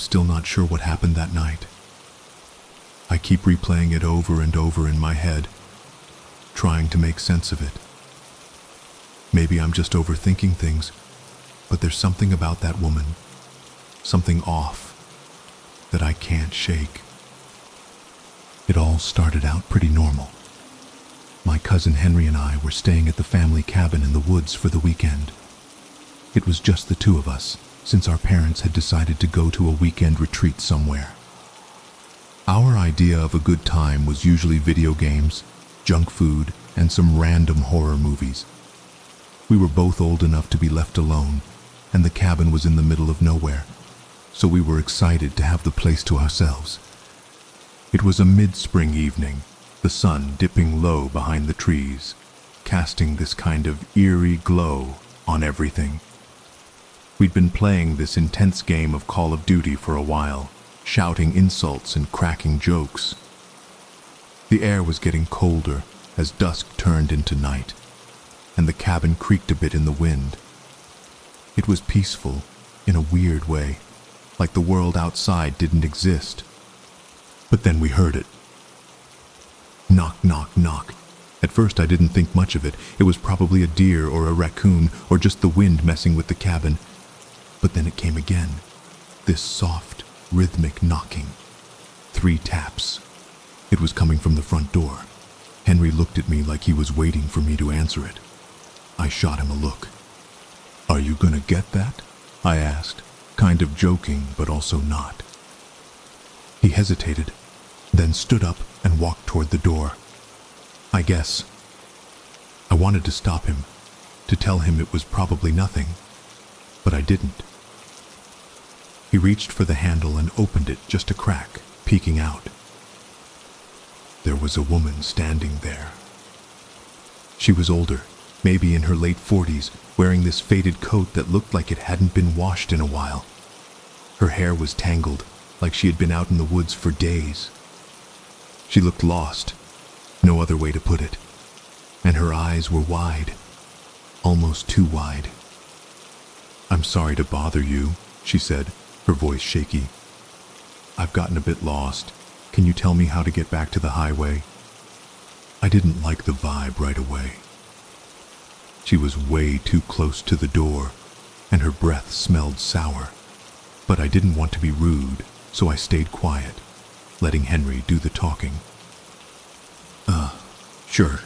still not sure what happened that night. I keep replaying it over and over in my head, trying to make sense of it. Maybe I'm just overthinking things, but there's something about that woman, something off, that I can't shake. It all started out pretty normal. My cousin Henry and I were staying at the family cabin in the woods for the weekend. It was just the two of us, since our parents had decided to go to a weekend retreat somewhere. Our idea of a good time was usually video games, junk food, and some random horror movies. We were both old enough to be left alone, and the cabin was in the middle of nowhere, so we were excited to have the place to ourselves. It was a mid-spring evening, the sun dipping low behind the trees, casting this kind of eerie glow on everything. We'd been playing this intense game of Call of Duty for a while, shouting insults and cracking jokes. The air was getting colder as dusk turned into night, and the cabin creaked a bit in the wind. It was peaceful, in a weird way, like the world outside didn't exist. But then we heard it. Knock, knock, knock. At first I didn't think much of it. It was probably a deer or a raccoon or just the wind messing with the cabin. But then it came again. This soft, rhythmic knocking. 3 taps. It was coming from the front door. Henry looked at me like he was waiting for me to answer it. I shot him a look. "Are you gonna get that?" I asked, kind of joking but also not. He hesitated, then stood up and walked toward the door. I guess. I wanted to stop him, to tell him it was probably nothing, but I didn't. He reached for the handle and opened it just a crack, peeking out. There was a woman standing there. She was older, maybe in her late 40s, wearing this faded coat that looked like it hadn't been washed in a while. Her hair was tangled, like she had been out in the woods for days. She looked lost, no other way to put it, and her eyes were wide, almost too wide. "I'm sorry to bother you," she said, her voice shaky. "I've gotten a bit lost. Can you tell me how to get back to the highway?" I didn't like the vibe right away. She was way too close to the door, and her breath smelled sour. But I didn't want to be rude, so I stayed quiet, letting Henry do the talking. Sure,"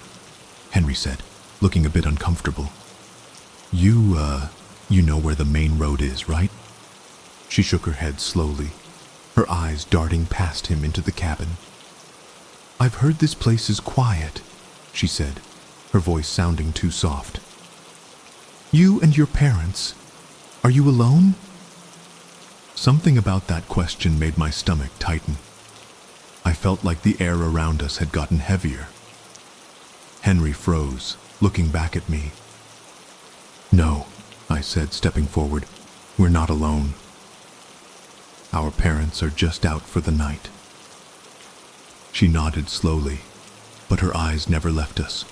Henry said, looking a bit uncomfortable. You know where the main road is, right?" She shook her head slowly, her eyes darting past him into the cabin. "I've heard this place is quiet," she said, her voice sounding too soft. "You and your parents, are you alone?" Something about that question made my stomach tighten. I felt like the air around us had gotten heavier. Henry froze, looking back at me. "No," I said, stepping forward. "We're not alone. Our parents are just out for the night." She nodded slowly, but her eyes never left us.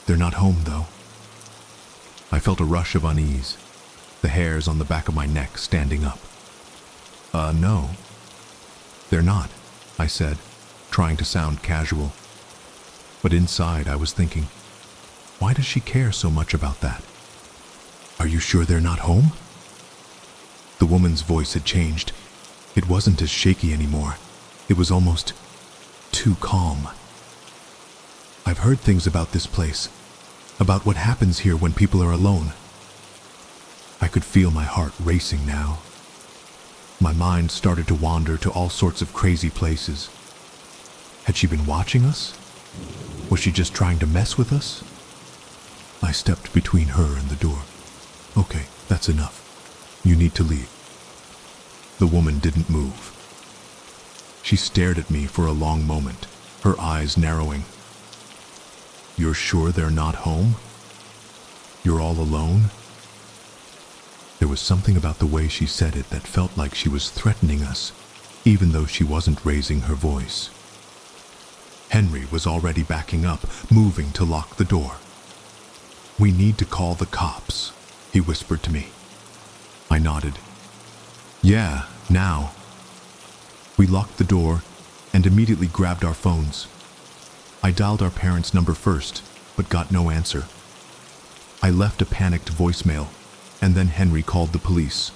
"They're not home, though." I felt a rush of unease, the hairs on the back of my neck standing up. No. "They're not," I said, trying to sound casual. But inside I was thinking, why does she care so much about that? "Are you sure they're not home?" The woman's voice had changed. It wasn't as shaky anymore. It was almost too calm. "I've heard things about this place, about what happens here when people are alone." I could feel my heart racing now. My mind started to wander to all sorts of crazy places. Had she been watching us? Was she just trying to mess with us? I stepped between her and the door. "Okay, that's enough. You need to leave." The woman didn't move. She stared at me for a long moment, her eyes narrowing. "You're sure they're not home? You're all alone?" There was something about the way she said it that felt like she was threatening us, even though she wasn't raising her voice. Henry was already backing up, moving to lock the door. "We need to call the cops," he whispered to me. I nodded. Yeah, now. We locked the door and immediately grabbed our phones. I dialed our parents' number first, but got no answer. I left a panicked voicemail, and then Henry called the police.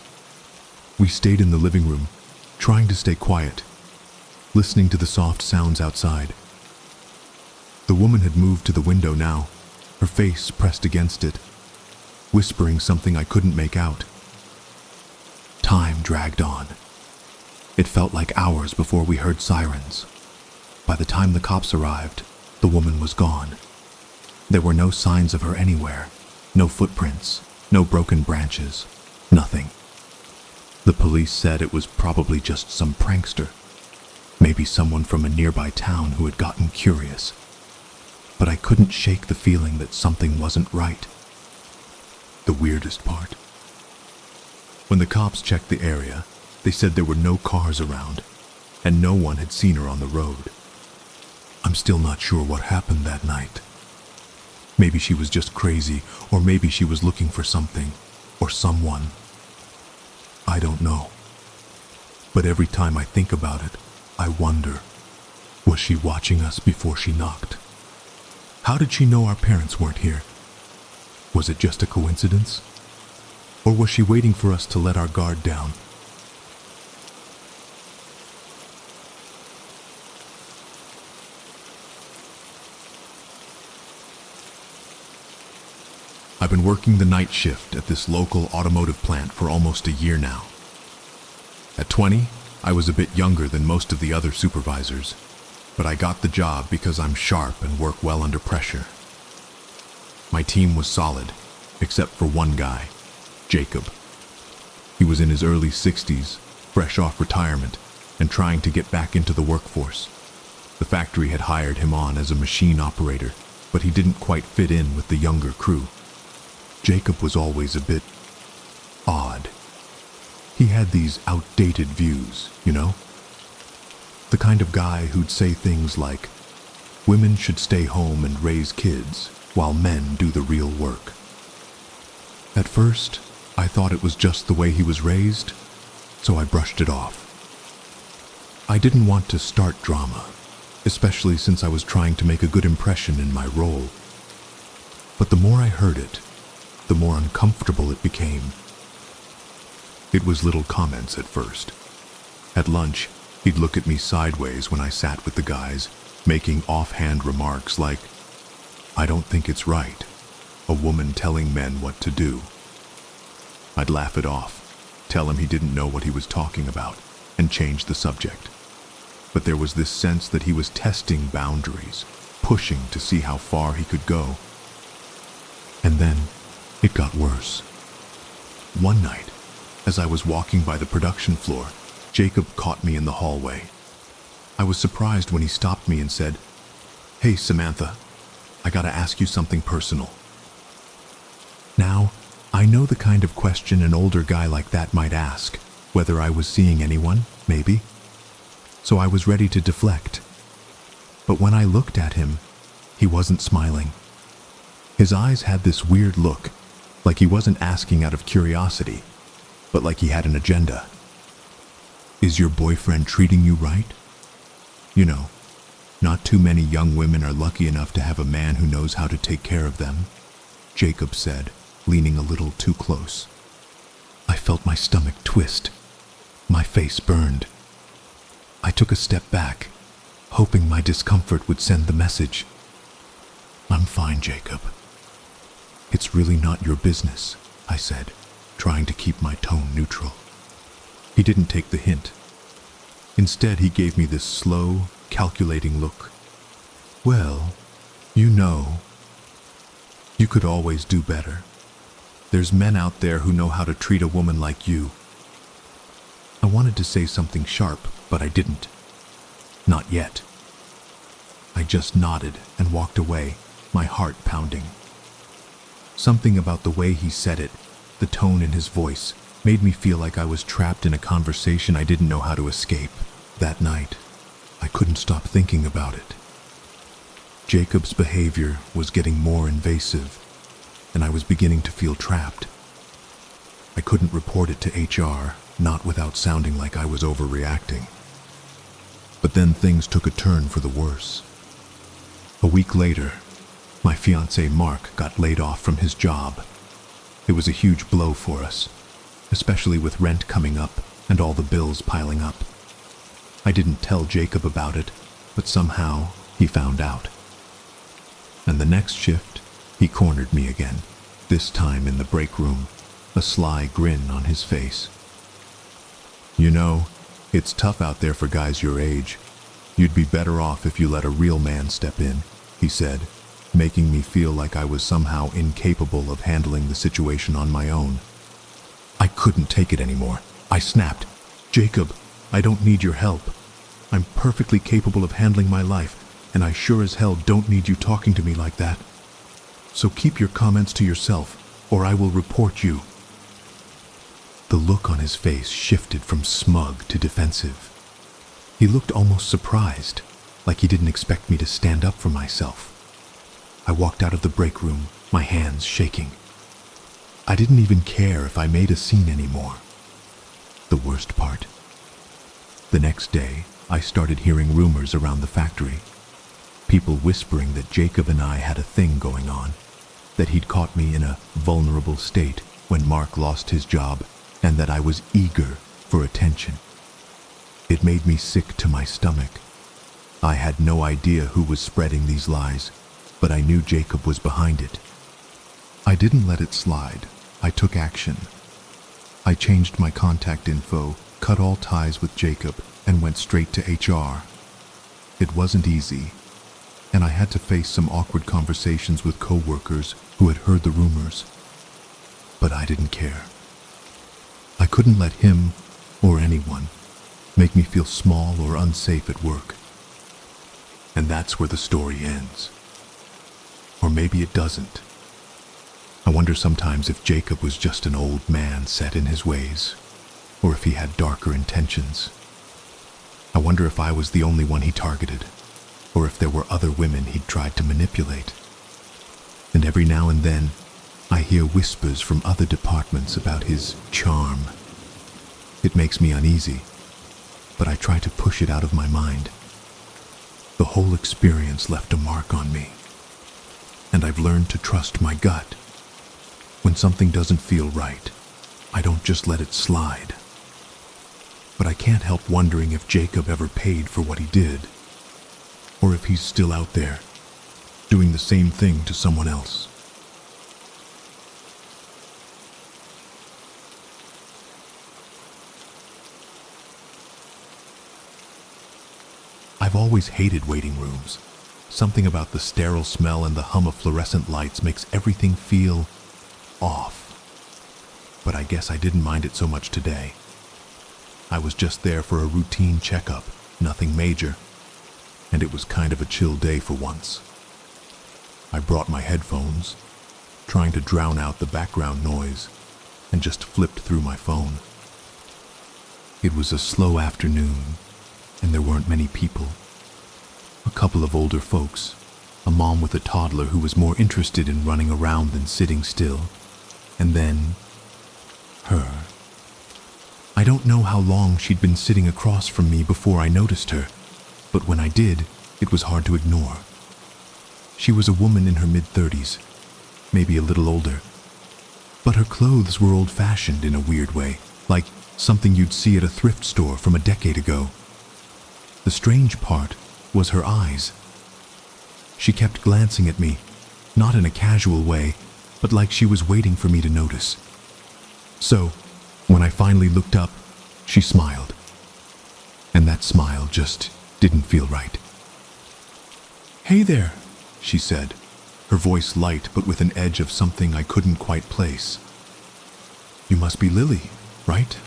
We stayed in the living room, trying to stay quiet, listening to the soft sounds outside. The woman had moved to the window now, her face pressed against it, whispering something I couldn't make out. Time dragged on. It felt like hours before we heard sirens. By the time the cops arrived, the woman was gone. There were no signs of her anywhere, no footprints, no broken branches, nothing. The police said it was probably just some prankster, maybe someone from a nearby town who had gotten curious. But I couldn't shake the feeling that something wasn't right. The weirdest part. When the cops checked the area, they said there were no cars around, and no one had seen her on the road. I'm still not sure what happened that night. Maybe she was just crazy, or maybe she was looking for something, or someone. I don't know. But every time I think about it, I wonder, was she watching us before she knocked? How did she know our parents weren't here? Was it just a coincidence? Or was she waiting for us to let our guard down? I've been working the night shift at this local automotive plant for almost a year now. At 20, I was a bit younger than most of the other supervisors, but I got the job because I'm sharp and work well under pressure. My team was solid, except for one guy, Jacob. He was in his early 60s, fresh off retirement, and trying to get back into the workforce. The factory had hired him on as a machine operator, but he didn't quite fit in with the younger crew. Jacob was always a bit odd. He had these outdated views, you know? The kind of guy who'd say things like, women should stay home and raise kids while men do the real work. At first, I thought it was just the way he was raised, so I brushed it off. I didn't want to start drama, especially since I was trying to make a good impression in my role. But the more I heard it, the more uncomfortable it became. It was little comments at first. At lunch, he'd look at me sideways when I sat with the guys, making offhand remarks like, "I don't think it's right, a woman telling men what to do." I'd laugh it off, tell him he didn't know what he was talking about, and change the subject. But there was this sense that he was testing boundaries, pushing to see how far he could go. And then it got worse. One night, as I was walking by the production floor, Jacob caught me in the hallway. I was surprised when he stopped me and said, "Hey, Samantha, I gotta ask you something personal." Now, I know the kind of question an older guy like that might ask, whether I was seeing anyone, maybe. So I was ready to deflect. But when I looked at him, he wasn't smiling. His eyes had this weird look, like he wasn't asking out of curiosity, but like he had an agenda. "Is your boyfriend treating you right? You know, not too many young women are lucky enough to have a man who knows how to take care of them," Jacob said, leaning a little too close. I felt my stomach twist. My face burned. I took a step back, hoping my discomfort would send the message. "I'm fine, Jacob. It's really not your business," I said, trying to keep my tone neutral. He didn't take the hint. Instead, he gave me this slow, calculating look. "Well, you know, you could always do better. There's men out there who know how to treat a woman like you." I wanted to say something sharp, but I didn't. Not yet. I just nodded and walked away, my heart pounding. Something about the way he said it, the tone in his voice, made me feel like I was trapped in a conversation I didn't know how to escape. That night, I couldn't stop thinking about it. Jacob's behavior was getting more invasive, and I was beginning to feel trapped. I couldn't report it to HR, not without sounding like I was overreacting. But then things took a turn for the worse. A week later, my fiancé Mark got laid off from his job. It was a huge blow for us, especially with rent coming up and all the bills piling up. I didn't tell Jacob about it, but somehow he found out. And the next shift, he cornered me again, this time in the break room, a sly grin on his face. "You know, it's tough out there for guys your age. You'd be better off if you let a real man step in," he said, making me feel like I was somehow incapable of handling the situation on my own. I couldn't take it anymore. I snapped. "Jacob, I don't need your help. I'm perfectly capable of handling my life, and I sure as hell don't need you talking to me like that. So keep your comments to yourself, or I will report you." The look on his face shifted from smug to defensive. He looked almost surprised, like he didn't expect me to stand up for myself. I walked out of the break room, my hands shaking. I didn't even care if I made a scene anymore. The worst part. The next day, I started hearing rumors around the factory. People whispering that Jacob and I had a thing going on, that he'd caught me in a vulnerable state when Mark lost his job, and that I was eager for attention. It made me sick to my stomach. I had no idea who was spreading these lies, but I knew Jacob was behind it. I didn't let it slide. I took action. I changed my contact info, cut all ties with Jacob, and went straight to HR. It wasn't easy, and I had to face some awkward conversations with coworkers who had heard the rumors. But I didn't care. I couldn't let him, or anyone, make me feel small or unsafe at work. And that's where the story ends. Or maybe it doesn't. I wonder sometimes if Jacob was just an old man set in his ways, or if he had darker intentions. I wonder if I was the only one he targeted, or if there were other women he'd tried to manipulate. And every now and then, I hear whispers from other departments about his charm. It makes me uneasy, but I try to push it out of my mind. The whole experience left a mark on me, and I've learned to trust my gut. When something doesn't feel right, I don't just let it slide. But I can't help wondering if Jacob ever paid for what he did, or if he's still out there, doing the same thing to someone else. I've always hated waiting rooms. Something about the sterile smell and the hum of fluorescent lights makes everything feel off. But I guess I didn't mind it so much today. I was just there for a routine checkup, nothing major, and it was kind of a chill day for once. I brought my headphones, trying to drown out the background noise, and just flipped through my phone. It was a slow afternoon, and there weren't many people. A couple of older folks, a mom with a toddler who was more interested in running around than sitting still, and then her. I don't know how long she'd been sitting across from me before I noticed her, but when I did, it was hard to ignore. She was a woman in her mid-30s, maybe a little older, but her clothes were old-fashioned in a weird way, like something you'd see at a thrift store from a decade ago. The strange part was her eyes. She kept glancing at me, not in a casual way, but like she was waiting for me to notice. So, when I finally looked up, she smiled. And that smile just didn't feel right. "Hey there," she said, her voice light but with an edge of something I couldn't quite place. "You must be Lily, right?"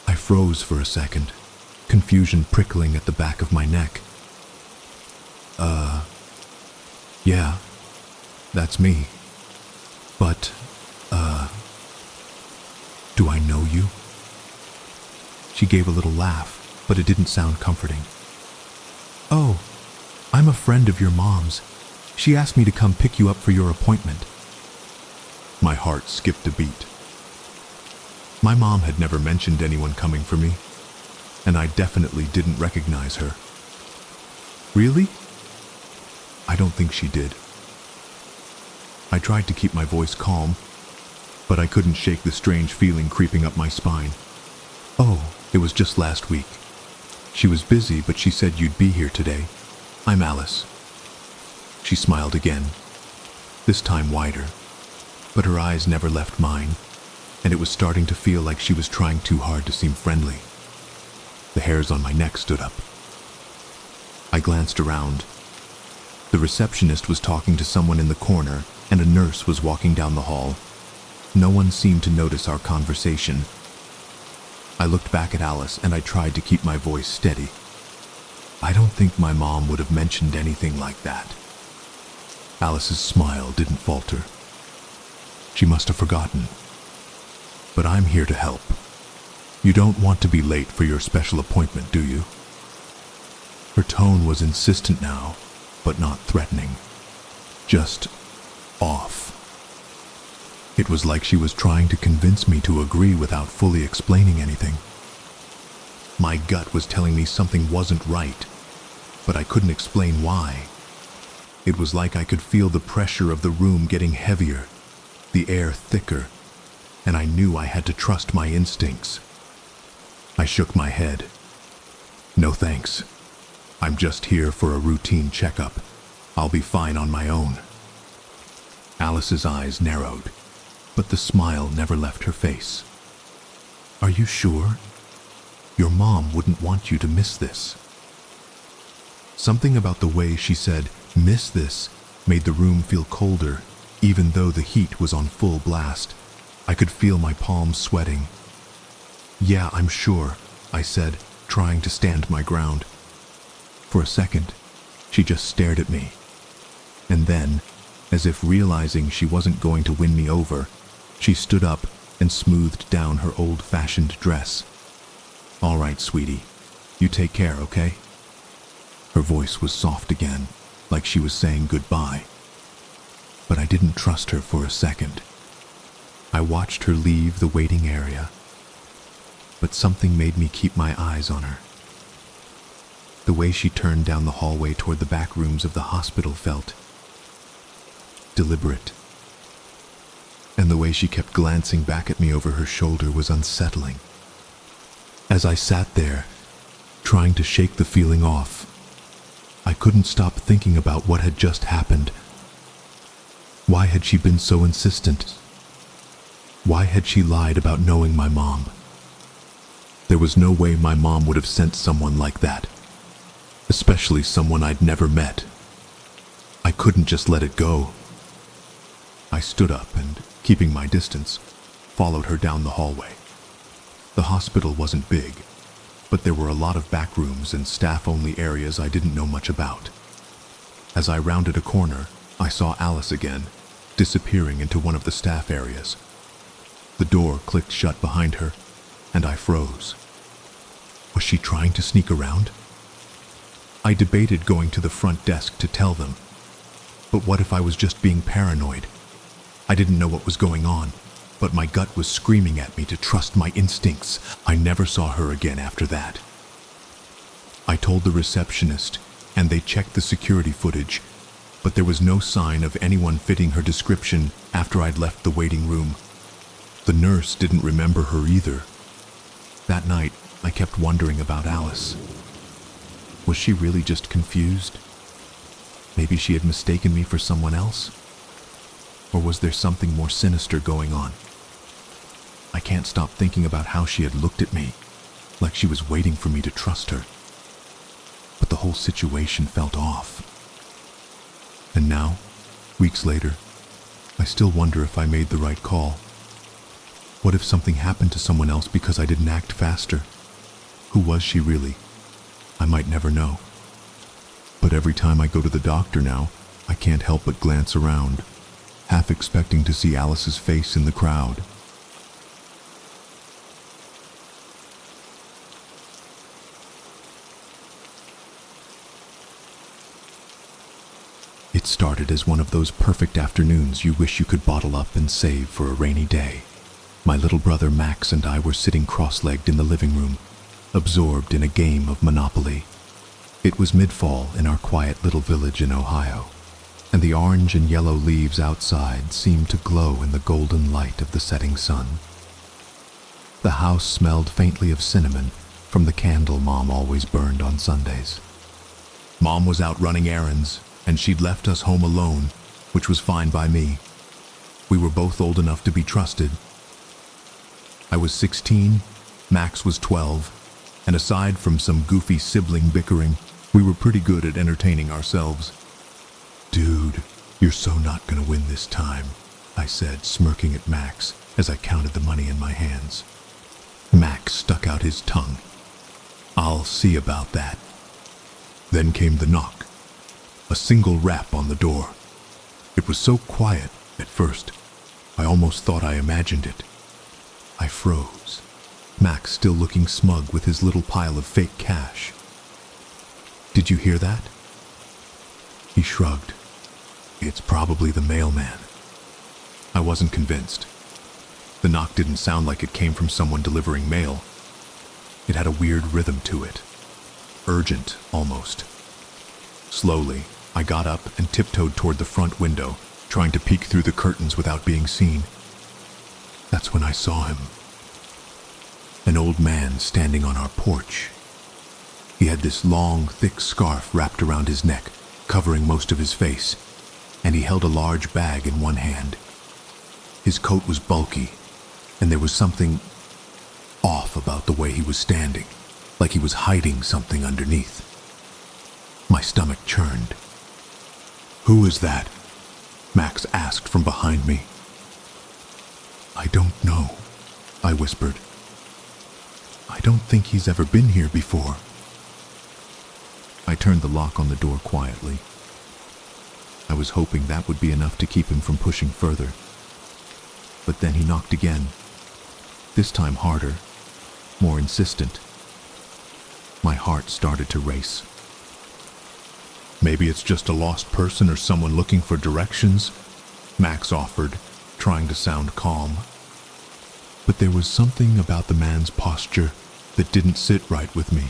I froze for a second, confusion prickling at the back of my neck. Yeah, that's me. But, do I know you?" She gave a little laugh, but it didn't sound comforting. "Oh, I'm a friend of your mom's. She asked me to come pick you up for your appointment." My heart skipped a beat. My mom had never mentioned anyone coming for me, and I definitely didn't recognize her. Really? I don't think she did. I tried to keep my voice calm, but I couldn't shake the strange feeling creeping up my spine. Oh, it was just last week. She was busy, but she said you'd be here today. I'm Alice. She smiled again, this time wider, but her eyes never left mine, and it was starting to feel like she was trying too hard to seem friendly. The hairs on my neck stood up. I glanced around. The receptionist was talking to someone in the corner, and a nurse was walking down the hall. No one seemed to notice our conversation. I looked back at Alice and I tried to keep my voice steady. I don't think my mom would have mentioned anything like that. Alice's smile didn't falter. She must have forgotten. But I'm here to help. You don't want to be late for your special appointment, do you? Her tone was insistent now, but not threatening. Just off. It was like she was trying to convince me to agree without fully explaining anything. My gut was telling me something wasn't right, but I couldn't explain why. It was like I could feel the pressure of the room getting heavier, the air thicker, and I knew I had to trust my instincts. I shook my head. No thanks. I'm just here for a routine checkup. I'll be fine on my own. Alice's eyes narrowed, but the smile never left her face. Are you sure? Your mom wouldn't want you to miss this. Something about the way she said, "miss this," made the room feel colder, even though the heat was on full blast. I could feel my palms sweating. Yeah, I'm sure, I said, trying to stand my ground. For a second, she just stared at me. And then, as if realizing she wasn't going to win me over, she stood up and smoothed down her old-fashioned dress. All right, sweetie, you take care, okay? Her voice was soft again, like she was saying goodbye. But I didn't trust her for a second. I watched her leave the waiting area, but something made me keep my eyes on her. The way she turned down the hallway toward the back rooms of the hospital felt deliberate. And the way she kept glancing back at me over her shoulder was unsettling. As I sat there, trying to shake the feeling off, I couldn't stop thinking about what had just happened. Why had she been so insistent? Why had she lied about knowing my mom? There was no way my mom would have sent someone like that, especially someone I'd never met. I couldn't just let it go. I stood up and, keeping my distance, followed her down the hallway. The hospital wasn't big, but there were a lot of back rooms and staff-only areas I didn't know much about. As I rounded a corner, I saw Alice again, disappearing into one of the staff areas. The door clicked shut behind her, and I froze. Was she trying to sneak around? I debated going to the front desk to tell them, but what if I was just being paranoid? I didn't know what was going on, but my gut was screaming at me to trust my instincts. I never saw her again after that. I told the receptionist, and they checked the security footage, but there was no sign of anyone fitting her description after I'd left the waiting room. The nurse didn't remember her either. That night, I kept wondering about Alice. Was she really just confused? Maybe she had mistaken me for someone else? Or was there something more sinister going on? I can't stop thinking about how she had looked at me, like she was waiting for me to trust her. But the whole situation felt off. And now, weeks later, I still wonder if I made the right call. What if something happened to someone else because I didn't act faster? Who was she really? I might never know. But every time I go to the doctor now, I can't help but glance around, half expecting to see Alice's face in the crowd. It started as one of those perfect afternoons you wish you could bottle up and save for a rainy day. My little brother Max and I were sitting cross-legged in the living room, absorbed in a game of Monopoly. It was mid-fall in our quiet little village in Ohio, and the orange and yellow leaves outside seemed to glow in the golden light of the setting sun. The house smelled faintly of cinnamon from the candle Mom always burned on Sundays. Mom was out running errands, and she'd left us home alone, which was fine by me. We were both old enough to be trusted. I was 16, Max was 12, and aside from some goofy sibling bickering, we were pretty good at entertaining ourselves. "Dude, you're so not gonna win this time," I said, smirking at Max as I counted the money in my hands. Max stuck out his tongue. "I'll see about that." Then came the knock. A single rap on the door. It was so quiet at first, I almost thought I imagined it. I froze, Max still looking smug with his little pile of fake cash. "Did you hear that?" He shrugged. "It's probably the mailman." I wasn't convinced. The knock didn't sound like it came from someone delivering mail. It had a weird rhythm to it. Urgent, almost. Slowly, I got up and tiptoed toward the front window, trying to peek through the curtains without being seen. That's when I saw him. An old man standing on our porch. He had this long, thick scarf wrapped around his neck, covering most of his face, and he held a large bag in one hand. His coat was bulky, and there was something off about the way he was standing, like he was hiding something underneath. My stomach churned. "Who is that?" Max asked from behind me. "I don't know," I whispered. "I don't think he's ever been here before." I turned the lock on the door quietly. I was hoping that would be enough to keep him from pushing further. But then he knocked again. This time harder, more insistent. My heart started to race. "Maybe it's just a lost person or someone looking for directions," Max offered, trying to sound calm. But there was something about the man's posture that didn't sit right with me.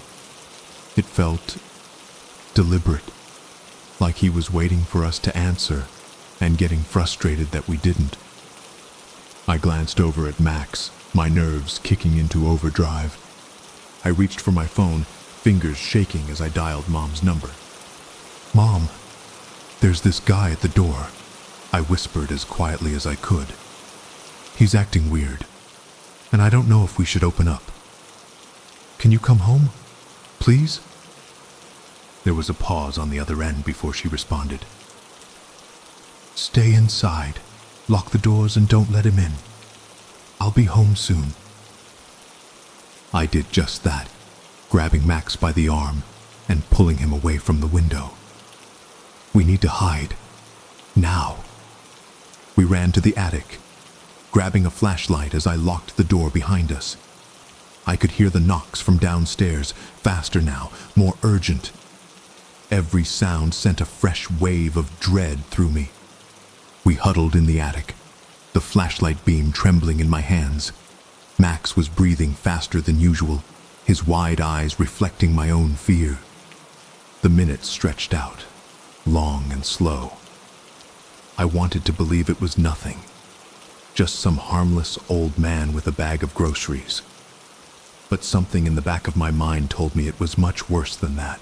It felt deliberate, like he was waiting for us to answer and getting frustrated that we didn't. I glanced over at Max, my nerves kicking into overdrive. I reached for my phone, fingers shaking as I dialed Mom's number. "Mom, there's this guy at the door," I whispered as quietly as I could. "He's acting weird, and I don't know if we should open up. Can you come home, please?" There was a pause on the other end before she responded. "Stay inside, lock the doors and don't let him in. I'll be home soon." I did just that, grabbing Max by the arm and pulling him away from the window. "We need to hide. Now." We ran to the attic, grabbing a flashlight as I locked the door behind us. I could hear the knocks from downstairs, faster now, more urgent. Every sound sent a fresh wave of dread through me. We huddled in the attic, the flashlight beam trembling in my hands. Max was breathing faster than usual, his wide eyes reflecting my own fear. The minutes stretched out, long and slow. I wanted to believe it was nothing, just some harmless old man with a bag of groceries. But something in the back of my mind told me it was much worse than that.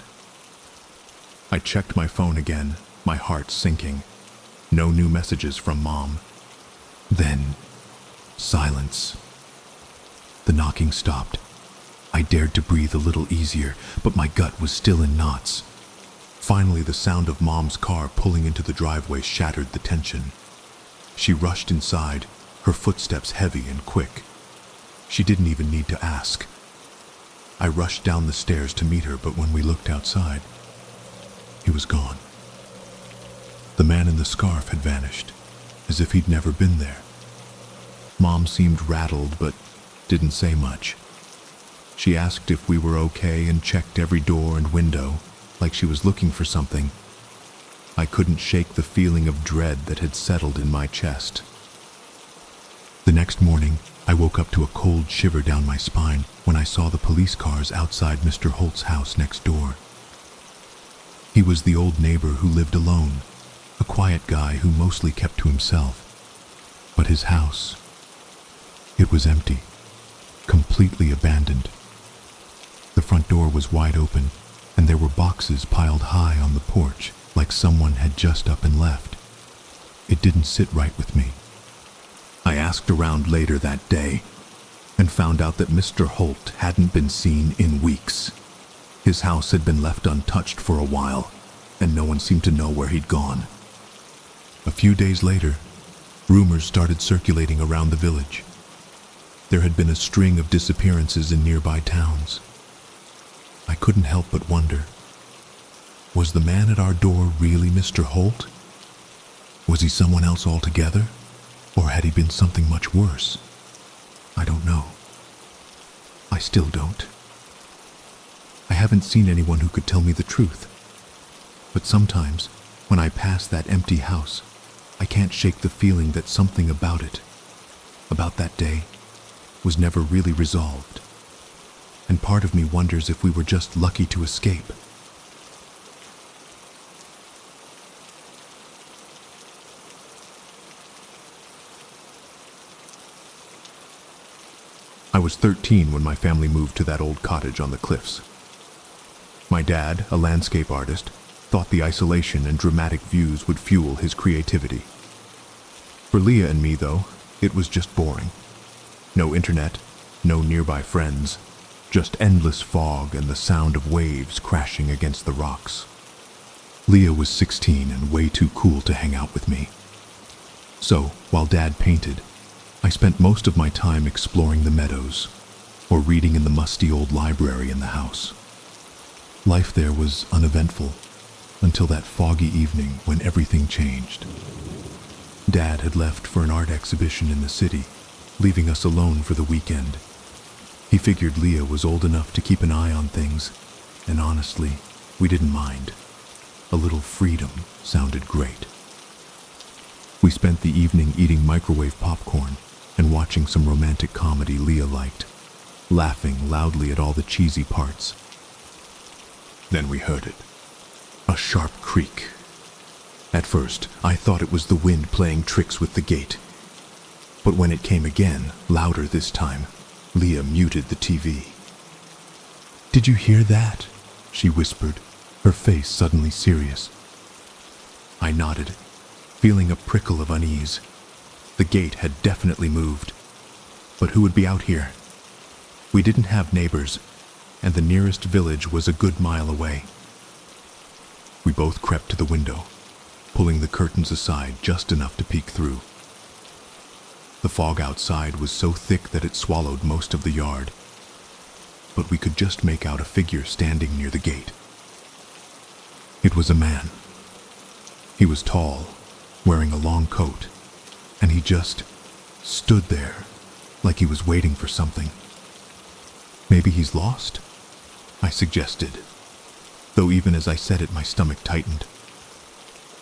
I checked my phone again, my heart sinking. No new messages from Mom. Then, silence. The knocking stopped. I dared to breathe a little easier, but my gut was still in knots. Finally, the sound of Mom's car pulling into the driveway shattered the tension. She rushed inside, her footsteps heavy and quick. She didn't even need to ask. I rushed down the stairs to meet her, but when we looked outside, he was gone. The man in the scarf had vanished, as if he'd never been there. Mom seemed rattled, but didn't say much. She asked if we were okay and checked every door and window, like she was looking for something. I couldn't shake the feeling of dread that had settled in my chest. The next morning, I woke up to a cold shiver down my spine when I saw the police cars outside Mr. Holt's house next door. He was the old neighbor who lived alone, a quiet guy who mostly kept to himself. But his house, it was empty, completely abandoned. The front door was wide open, and there were boxes piled high on the porch, like someone had just up and left. It didn't sit right with me. I asked around later that day, and found out that Mr. Holt hadn't been seen in weeks. His house had been left untouched for a while, and no one seemed to know where he'd gone. A few days later, rumors started circulating around the village. There had been a string of disappearances in nearby towns. I couldn't help but wonder, was the man at our door really Mr. Holt? Was he someone else altogether, or had he been something much worse? I don't know. I still don't. I haven't seen anyone who could tell me the truth. But sometimes, when I pass that empty house, I can't shake the feeling that something about it, about that day, was never really resolved. And part of me wonders if we were just lucky to escape. I was 13 when my family moved to that old cottage on the cliffs. My dad, a landscape artist, thought the isolation and dramatic views would fuel his creativity. For Leah and me, though, it was just boring. No internet, no nearby friends, just endless fog and the sound of waves crashing against the rocks. Leah was 16 and way too cool to hang out with me. So, while Dad painted, I spent most of my time exploring the meadows or reading in the musty old library in the house. Life there was uneventful until that foggy evening when everything changed. Dad had left for an art exhibition in the city, leaving us alone for the weekend. He figured Leah was old enough to keep an eye on things, and honestly, we didn't mind. A little freedom sounded great. We spent the evening eating microwave popcorn and watching some romantic comedy Leah liked, laughing loudly at all the cheesy parts. Then we heard it. A sharp creak. At first, I thought it was the wind playing tricks with the gate. But when it came again, louder this time, Leah muted the TV. "Did you hear that?" she whispered, her face suddenly serious. I nodded, feeling a prickle of unease. The gate had definitely moved. But who would be out here? We didn't have neighbors, and the nearest village was a good mile away. We both crept to the window, pulling the curtains aside just enough to peek through. The fog outside was so thick that it swallowed most of the yard, but we could just make out a figure standing near the gate. It was a man. He was tall, wearing a long coat, and he just stood there like he was waiting for something. "Maybe he's lost?" I suggested, though even as I said it my stomach tightened.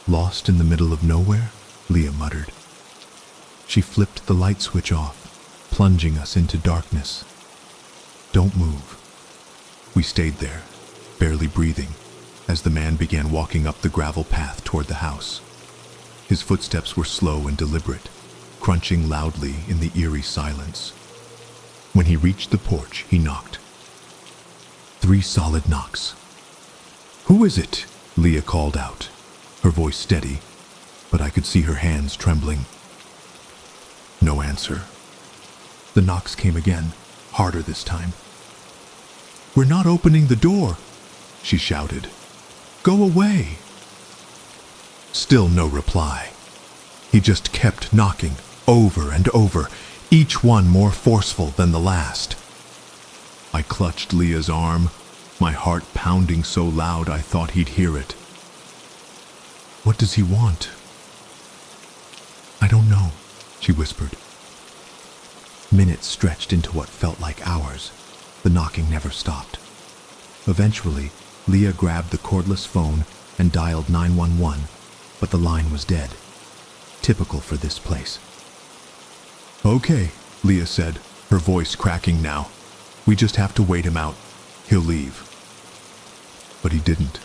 "Lost in the middle of nowhere?" Leah muttered. She flipped the light switch off, plunging us into darkness. "Don't move." We stayed there, barely breathing, as the man began walking up the gravel path toward the house. His footsteps were slow and deliberate, crunching loudly in the eerie silence. When he reached the porch, he knocked. 3 solid knocks. "Who is it?" Leah called out, her voice steady, but I could see her hands trembling. No answer. The knocks came again, harder this time. "We're not opening the door," she shouted. "Go away." Still no reply. He just kept knocking, over and over, each one more forceful than the last. I clutched Leah's arm, my heart pounding so loud I thought he'd hear it. "What does he want?" "I don't know," she whispered. Minutes stretched into what felt like hours. The knocking never stopped. Eventually, Leah grabbed the cordless phone and dialed 911, but the line was dead. Typical for this place. "Okay," Leah said, her voice cracking now. "We just have to wait him out. He'll leave." But he didn't.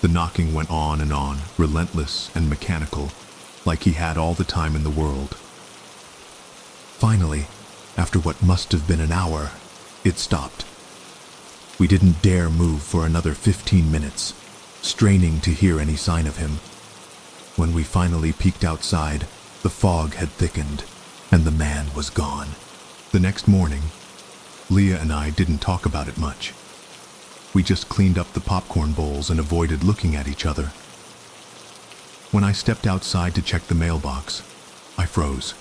The knocking went on, relentless and mechanical, like he had all the time in the world. Finally, after what must have been an hour, it stopped. We didn't dare move for another 15 minutes, straining to hear any sign of him. When we finally peeked outside, the fog had thickened, and the man was gone. The next morning, Leah and I didn't talk about it much. We just cleaned up the popcorn bowls and avoided looking at each other. When I stepped outside to check the mailbox, I froze.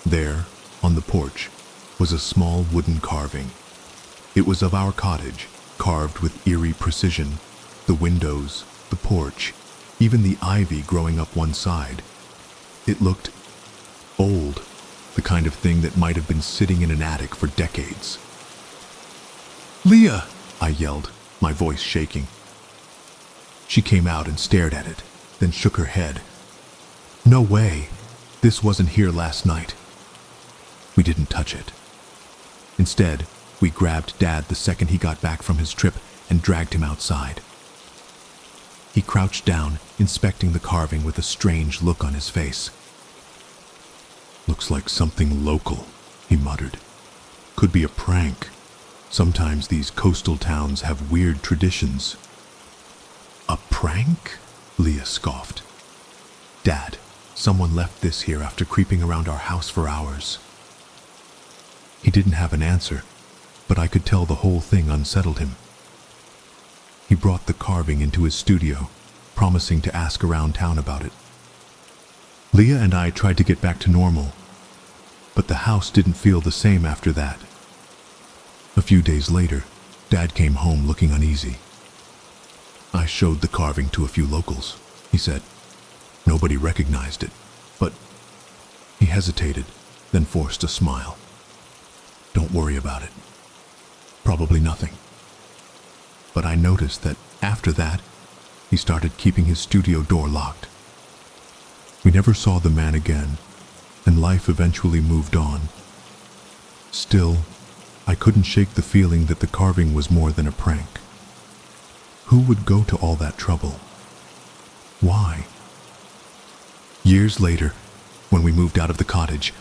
There, on the porch, was a small wooden carving. It was of our cottage, carved with eerie precision. The windows, the porch, even the ivy growing up one side. It looked old, the kind of thing that might have been sitting in an attic for decades. "Leah!" I yelled, my voice shaking. She came out and stared at it, then shook her head. "No way. This wasn't here last night." We didn't touch it. Instead, we grabbed Dad the second he got back from his trip and dragged him outside. He crouched down, inspecting the carving with a strange look on his face. "Looks like something local," he muttered. "Could be a prank. Sometimes these coastal towns have weird traditions." "A prank?" Leah scoffed. "Dad, someone left this here after creeping around our house for hours." He didn't have an answer, but I could tell the whole thing unsettled him. He brought the carving into his studio, promising to ask around town about it. Leah and I tried to get back to normal, but the house didn't feel the same after that. A few days later, Dad came home looking uneasy. "I showed the carving to a few locals," he said. "Nobody recognized it, but..." He hesitated, then forced a smile. "Don't worry about it. Probably nothing." But I noticed that after that, he started keeping his studio door locked. We never saw the man again, and life eventually moved on. Still, I couldn't shake the feeling that the carving was more than a prank. Who would go to all that trouble? Why? Years later, when we moved out of the cottage,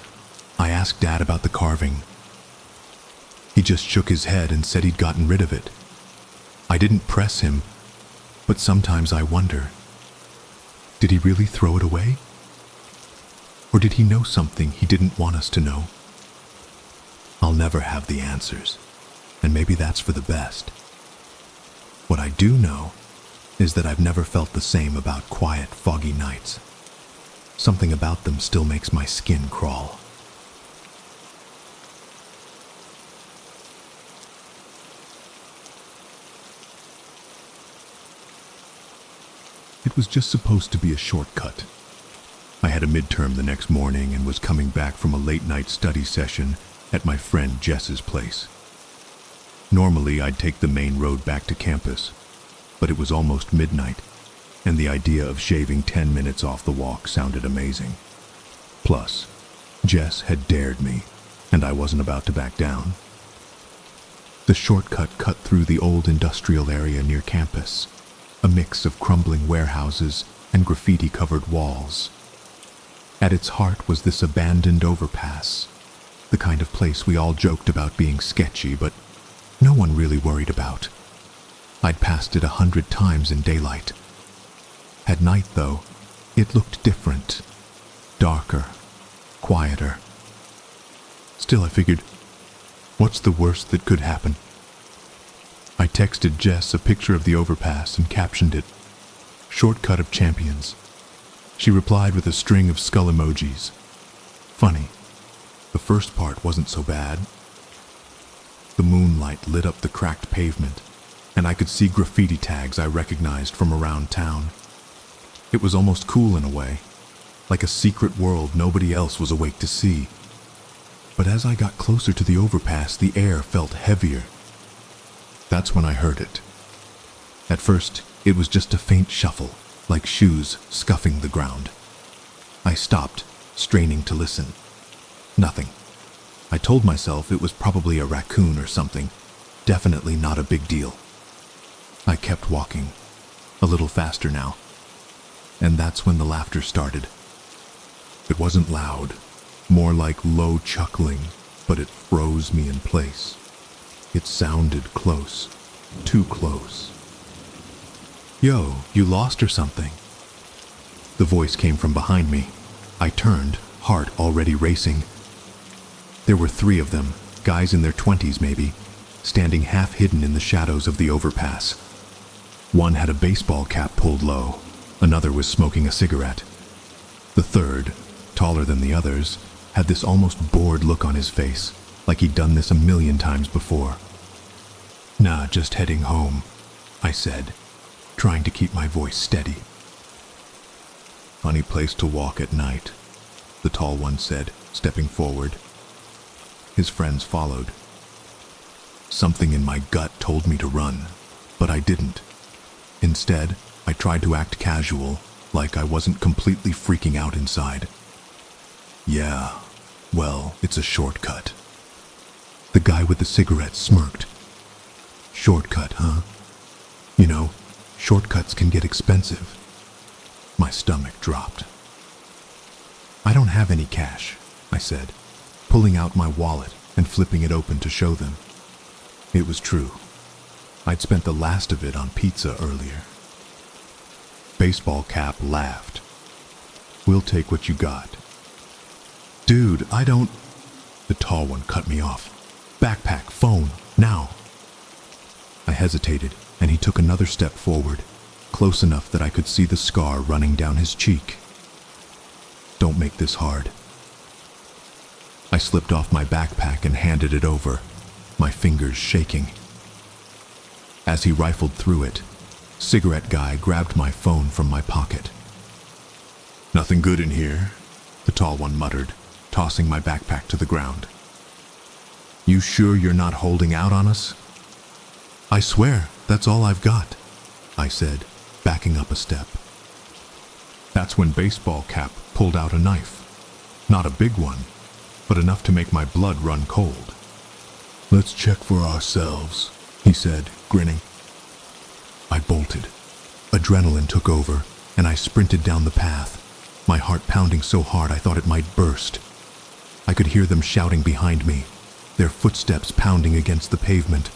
I asked Dad about the carving. He just shook his head and said he'd gotten rid of it. I didn't press him, but sometimes I wonder, did he really throw it away? Or did he know something he didn't want us to know? I'll never have the answers, and maybe that's for the best. What I do know is that I've never felt the same about quiet, foggy nights. Something about them still makes my skin crawl. It was just supposed to be a shortcut. I had a midterm the next morning and was coming back from a late-night study session at my friend Jess's place. Normally, I'd take the main road back to campus, but it was almost midnight, and the idea of shaving 10 minutes off the walk sounded amazing. Plus, Jess had dared me, and I wasn't about to back down. The shortcut cut through the old industrial area near campus, a mix of crumbling warehouses and graffiti-covered walls. At its heart was this abandoned overpass, the kind of place we all joked about being sketchy, but no one really worried about. I'd passed it 100 times in daylight. At night, though, it looked different, darker, quieter. Still, I figured, what's the worst that could happen? I texted Jess a picture of the overpass and captioned it, "Shortcut of Champions." She replied with a string of skull emojis. Funny, the first part wasn't so bad. The moonlight lit up the cracked pavement, and I could see graffiti tags I recognized from around town. It was almost cool in a way, like a secret world nobody else was awake to see. But as I got closer to the overpass, the air felt heavier. That's when I heard it. At first, it was just a faint shuffle, like shoes scuffing the ground. I stopped, straining to listen. Nothing. I told myself it was probably a raccoon or something, definitely not a big deal. I kept walking, a little faster now, and that's when the laughter started. It wasn't loud, more like low chuckling, but it froze me in place. It sounded close, too close. "Yo, you lost or something?" The voice came from behind me. I turned, heart already racing. There were 3 of them, guys in their 20s maybe, standing half hidden in the shadows of the overpass. One had a baseball cap pulled low, another was smoking a cigarette. The third, taller than the others, had this almost bored look on his face, like he'd done this a million times before. "Nah, just heading home," I said, trying to keep my voice steady. "Funny place to walk at night," the tall one said, stepping forward. His friends followed. Something in my gut told me to run, but I didn't. Instead, I tried to act casual, like I wasn't completely freaking out inside. "Yeah, well, it's a shortcut." The guy with the cigarette smirked. "Shortcut, huh? You know, shortcuts can get expensive." My stomach dropped. "I don't have any cash," I said, pulling out my wallet and flipping it open to show them. It was true. I'd spent the last of it on pizza earlier. Baseball cap laughed. "We'll take what you got." "Dude, I don't..." The tall one cut me off. "Backpack, phone, now." I hesitated, and he took another step forward, close enough that I could see the scar running down his cheek. "Don't make this hard." I slipped off my backpack and handed it over, my fingers shaking. As he rifled through it, cigarette guy grabbed my phone from my pocket. "Nothing good in here," the tall one muttered, tossing my backpack to the ground. "You sure you're not holding out on us?" "I swear, that's all I've got," I said, backing up a step. That's when baseball cap pulled out a knife. Not a big one, but enough to make my blood run cold. "Let's check for ourselves," he said, grinning. I bolted. Adrenaline took over, and I sprinted down the path, my heart pounding so hard I thought it might burst. I could hear them shouting behind me, their footsteps pounding against the pavement.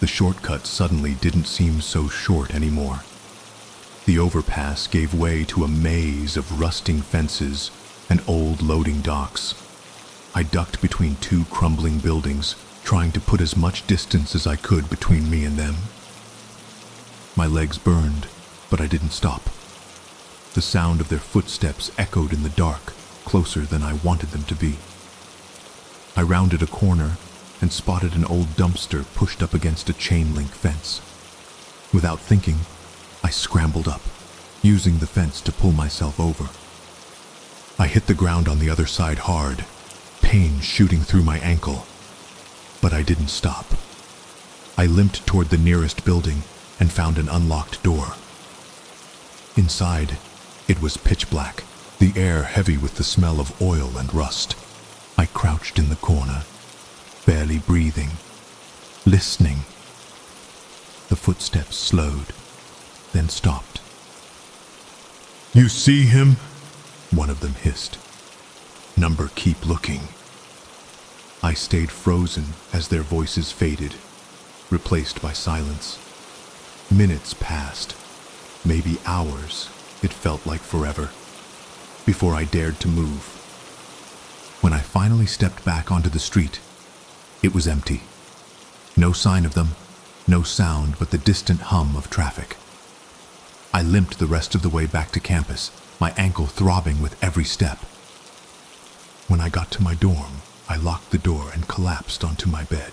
The shortcut suddenly didn't seem so short anymore. The overpass gave way to a maze of rusting fences and old loading docks. I ducked between 2 crumbling buildings, trying to put as much distance as I could between me and them. My legs burned, but I didn't stop. The sound of their footsteps echoed in the dark, closer than I wanted them to be. I rounded a corner and spotted an old dumpster pushed up against a chain-link fence. Without thinking, I scrambled up, using the fence to pull myself over. I hit the ground on the other side hard, pain shooting through my ankle. But I didn't stop. I limped toward the nearest building and found an unlocked door. Inside, it was pitch black, the air heavy with the smell of oil and rust. I crouched in the corner, barely breathing, listening. The footsteps slowed, then stopped. "You see him?" one of them hissed. "Number, keep looking." I stayed frozen as their voices faded, replaced by silence. Minutes passed, maybe hours, it felt like forever, before I dared to move. When I finally stepped back onto the street, it was empty. No sign of them, no sound but the distant hum of traffic. I limped the rest of the way back to campus, my ankle throbbing with every step. When I got to my dorm, I locked the door and collapsed onto my bed.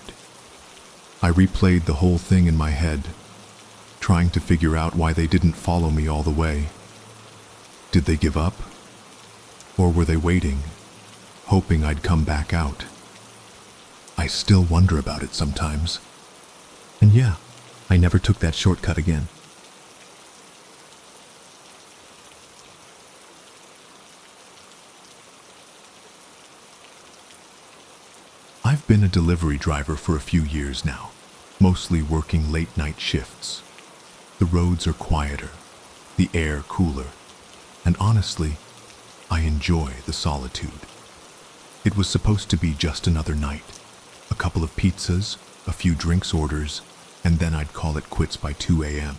I replayed the whole thing in my head, trying to figure out why they didn't follow me all the way. Did they give up? Or were they waiting, hoping I'd come back out? I still wonder about it sometimes. And yeah, I never took that shortcut again. been a delivery driver for a few years now, mostly working late-night shifts. The roads are quieter, the air cooler, and honestly, I enjoy the solitude. It was supposed to be just another night, a couple of pizzas, a few drinks orders, and then I'd call it quits by 2 a.m.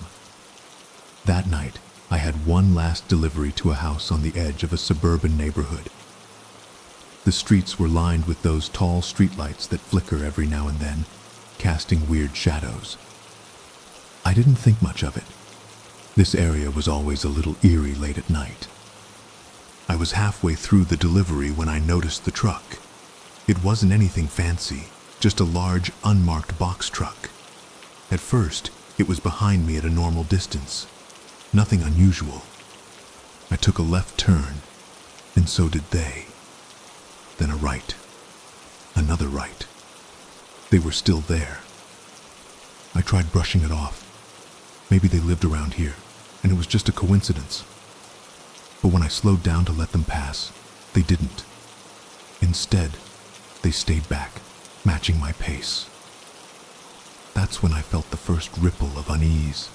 That night, I had one last delivery to a house on the edge of a suburban neighborhood. The streets were lined with those tall streetlights that flicker every now and then, casting weird shadows. I didn't think much of it. This area was always a little eerie late at night. I was halfway through the delivery when I noticed the truck. It wasn't anything fancy, just a large, unmarked box truck. At first, it was behind me at a normal distance. Nothing unusual. I took a left turn, and so did they. Then a right. Another right. They were still there. I tried brushing it off. Maybe they lived around here, and it was just a coincidence. But when I slowed down to let them pass, they didn't. Instead, they stayed back, matching my pace. That's when I felt the first ripple of unease.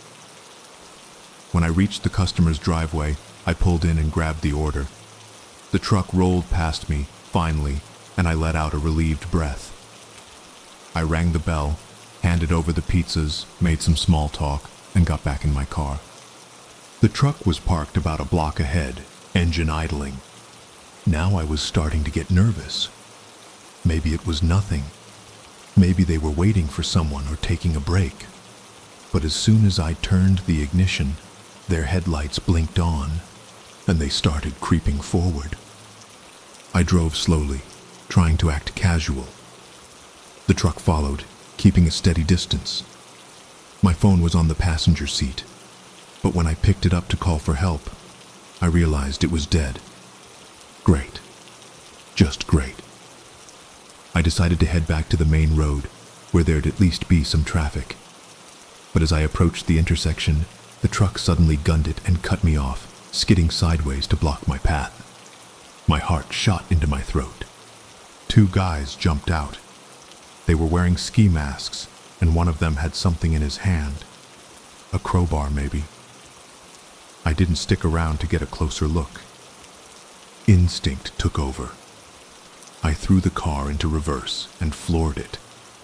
When I reached the customer's driveway, I pulled in and grabbed the order. The truck rolled past me, finally, and I let out a relieved breath. I rang the bell, handed over the pizzas, made some small talk, and got back in my car. The truck was parked about a block ahead, engine idling. Now I was starting to get nervous. Maybe it was nothing. Maybe they were waiting for someone or taking a break. But as soon as I turned the ignition, their headlights blinked on, and they started creeping forward. I drove slowly, trying to act casual. The truck followed, keeping a steady distance. My phone was on the passenger seat, but when I picked it up to call for help, I realized it was dead. Great. Just great. I decided to head back to the main road, where there'd at least be some traffic. But as I approached the intersection, the truck suddenly gunned it and cut me off, skidding sideways to block my path. My heart shot into my throat. Two guys jumped out. They were wearing ski masks, and one of them had something in his hand. A crowbar, maybe. I didn't stick around to get a closer look. Instinct took over. I threw the car into reverse and floored it,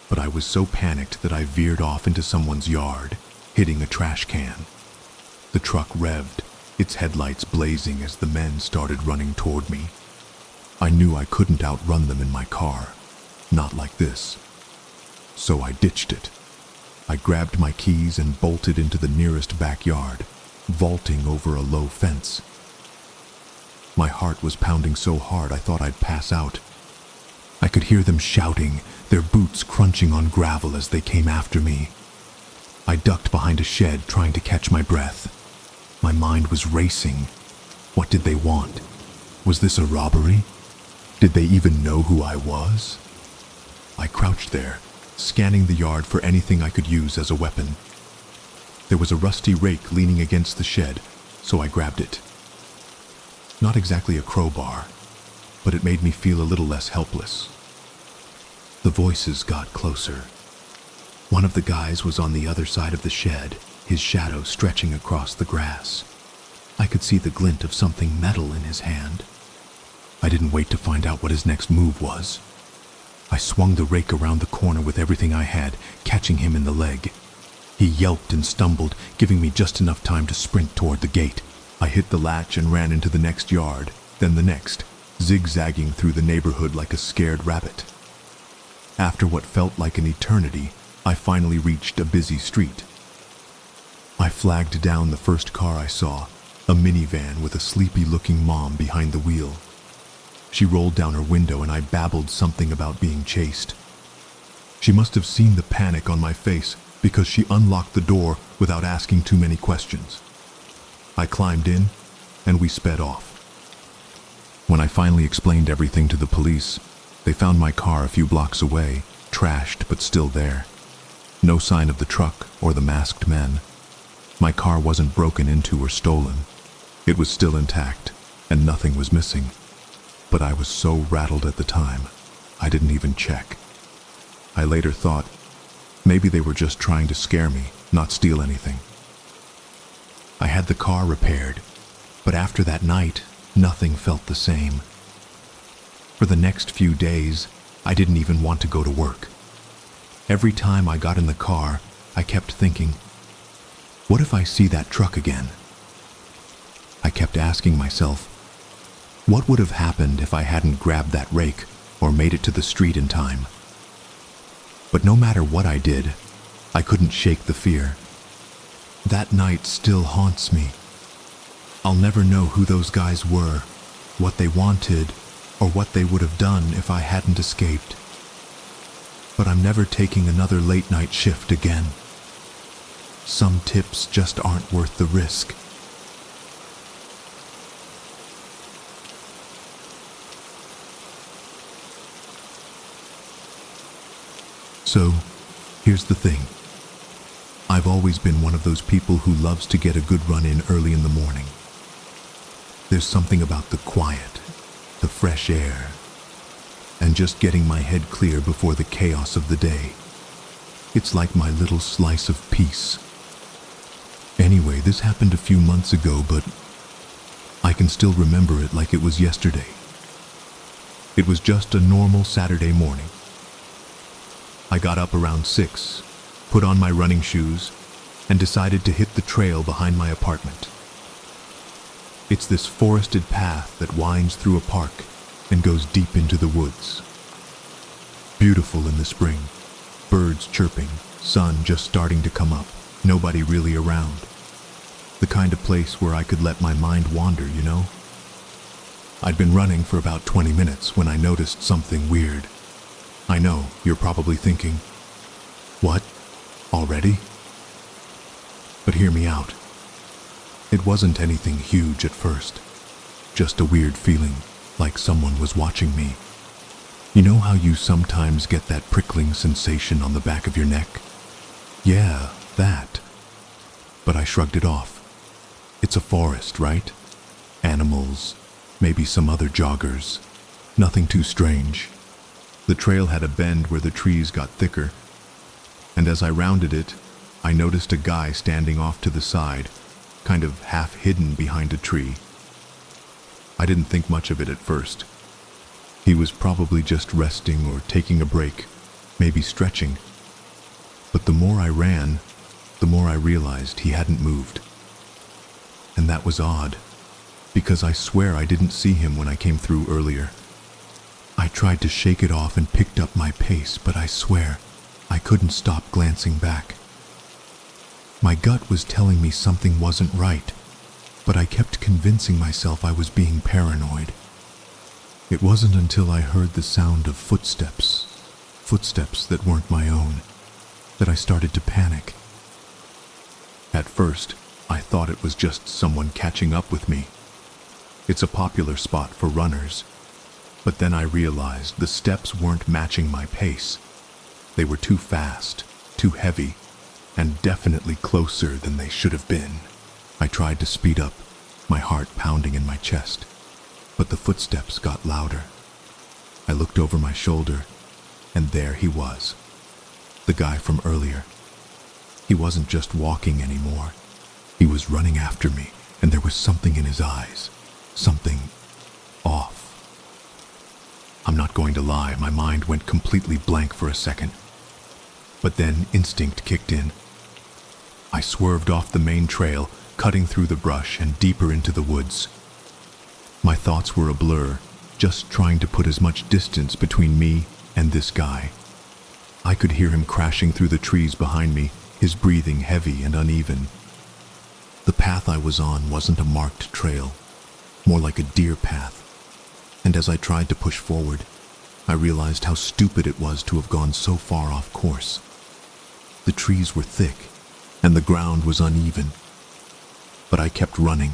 but I was so panicked that I veered off into someone's yard, hitting a trash can. The truck revved, its headlights blazing as the men started running toward me. I knew I couldn't outrun them in my car, not like this. So I ditched it. I grabbed my keys and bolted into the nearest backyard, vaulting over a low fence. My heart was pounding so hard I thought I'd pass out. I could hear them shouting, their boots crunching on gravel as they came after me. I ducked behind a shed, trying to catch my breath. My mind was racing. What did they want? Was this a robbery? Did they even know who I was? I crouched there, scanning the yard for anything I could use as a weapon. There was a rusty rake leaning against the shed, so I grabbed it. Not exactly a crowbar, but it made me feel a little less helpless. The voices got closer. One of the guys was on the other side of the shed, his shadow stretching across the grass. I could see the glint of something metal in his hand. I didn't wait to find out what his next move was. I swung the rake around the corner with everything I had, catching him in the leg. He yelped and stumbled, giving me just enough time to sprint toward the gate. I hit the latch and ran into the next yard, then the next, zigzagging through the neighborhood like a scared rabbit. After what felt like an eternity, I finally reached a busy street. I flagged down the first car I saw, a minivan with a sleepy-looking mom behind the wheel. She rolled down her window and I babbled something about being chased. She must have seen the panic on my face because she unlocked the door without asking too many questions. I climbed in and we sped off. When I finally explained everything to the police, they found my car a few blocks away, trashed but still there. No sign of the truck or the masked men. My car wasn't broken into or stolen. It was still intact, and nothing was missing. But I was so rattled at the time, I didn't even check. I later thought maybe they were just trying to scare me, not steal anything. I had the car repaired, but after that night, nothing felt the same. For the next few days, I didn't even want to go to work. Every time I got in the car, I kept thinking, what if I see that truck again? I kept asking myself, what would have happened if I hadn't grabbed that rake or made it to the street in time? But no matter what I did, I couldn't shake the fear. That night still haunts me. I'll never know who those guys were, what they wanted, or what they would have done if I hadn't escaped. But I'm never taking another late night shift again. Some tips just aren't worth the risk. So, here's the thing. I've always been one of those people who loves to get a good run in early in the morning. There's something about the quiet, the fresh air, and just getting my head clear before the chaos of the day. It's like my little slice of peace. Anyway, this happened a few months ago, but I can still remember it like it was yesterday. It was just a normal Saturday morning. I got up around 6, put on my running shoes, and decided to hit the trail behind my apartment. It's this forested path that winds through a park and goes deep into the woods. Beautiful in the spring, birds chirping, sun just starting to come up, nobody really around. The kind of place where I could let my mind wander, you know? I'd been running for about 20 minutes when I noticed something weird. I know, you're probably thinking, what? Already? But hear me out. It wasn't anything huge at first, just a weird feeling, like someone was watching me. You know how you sometimes get that prickling sensation on the back of your neck? Yeah, that. But I shrugged it off. It's a forest, right? Animals, maybe some other joggers. Nothing too strange. The trail had a bend where the trees got thicker, and as I rounded it, I noticed a guy standing off to the side, kind of half hidden behind a tree. I didn't think much of it at first. He was probably just resting or taking a break, maybe stretching. But the more I ran, the more I realized he hadn't moved. And that was odd, because I swear I didn't see him when I came through earlier. I tried to shake it off and picked up my pace, but I swear I couldn't stop glancing back. My gut was telling me something wasn't right, but I kept convincing myself I was being paranoid. It wasn't until I heard the sound of footsteps that weren't my own, that I started to panic. At first, I thought it was just someone catching up with me. It's a popular spot for runners. But then I realized the steps weren't matching my pace. They were too fast, too heavy, and definitely closer than they should have been. I tried to speed up, my heart pounding in my chest, but the footsteps got louder. I looked over my shoulder, and there he was, the guy from earlier. He wasn't just walking anymore. He was running after me, and there was something in his eyes, something off. I'm not going to lie, my mind went completely blank for a second. But then instinct kicked in. I swerved off the main trail, cutting through the brush and deeper into the woods. My thoughts were a blur, just trying to put as much distance between me and this guy. I could hear him crashing through the trees behind me, his breathing heavy and uneven. The path I was on wasn't a marked trail, more like a deer path. And as I tried to push forward, I realized how stupid it was to have gone so far off course. The trees were thick, and the ground was uneven. But I kept running,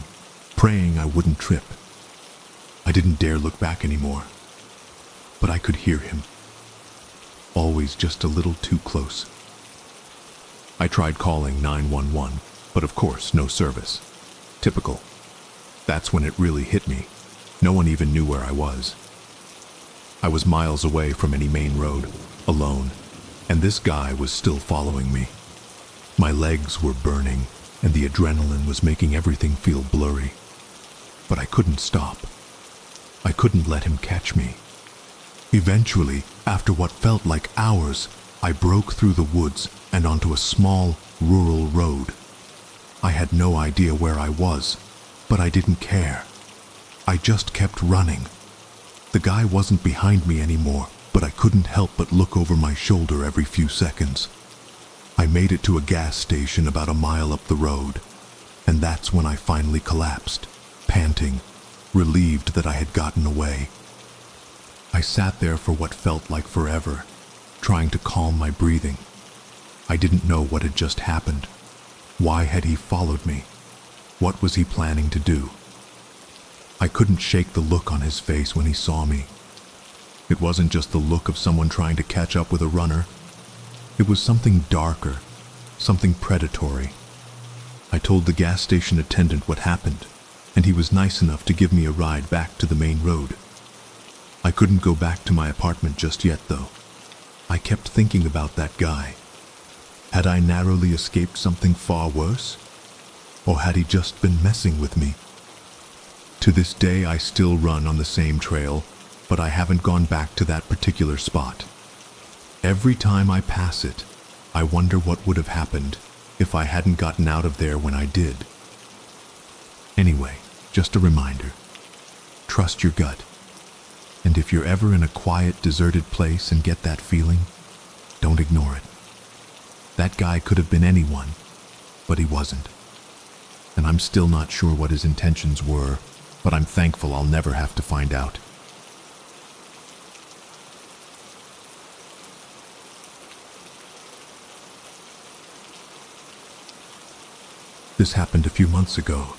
praying I wouldn't trip. I didn't dare look back anymore, but I could hear him, always just a little too close. I tried calling 911, but of course, no service. Typical. That's when it really hit me. No one even knew where I was. I was miles away from any main road, alone, and this guy was still following me. My legs were burning, and the adrenaline was making everything feel blurry. But I couldn't stop. I couldn't let him catch me. Eventually, after what felt like hours, I broke through the woods and onto a small, rural road. I had no idea where I was, but I didn't care. I just kept running. The guy wasn't behind me anymore, but I couldn't help but look over my shoulder every few seconds. I made it to a gas station about a mile up the road, and that's when I finally collapsed, panting, relieved that I had gotten away. I sat there for what felt like forever, trying to calm my breathing. I didn't know what had just happened. Why had he followed me? What was he planning to do? I couldn't shake the look on his face when he saw me. It wasn't just the look of someone trying to catch up with a runner. It was something darker, something predatory. I told the gas station attendant what happened, and he was nice enough to give me a ride back to the main road. I couldn't go back to my apartment just yet, though. I kept thinking about that guy. Had I narrowly escaped something far worse? Or had he just been messing with me? To this day, I still run on the same trail, but I haven't gone back to that particular spot. Every time I pass it, I wonder what would have happened if I hadn't gotten out of there when I did. Anyway, just a reminder. Trust your gut. And if you're ever in a quiet, deserted place and get that feeling, don't ignore it. That guy could have been anyone, but he wasn't. And I'm still not sure what his intentions were, but I'm thankful I'll never have to find out. This happened a few months ago,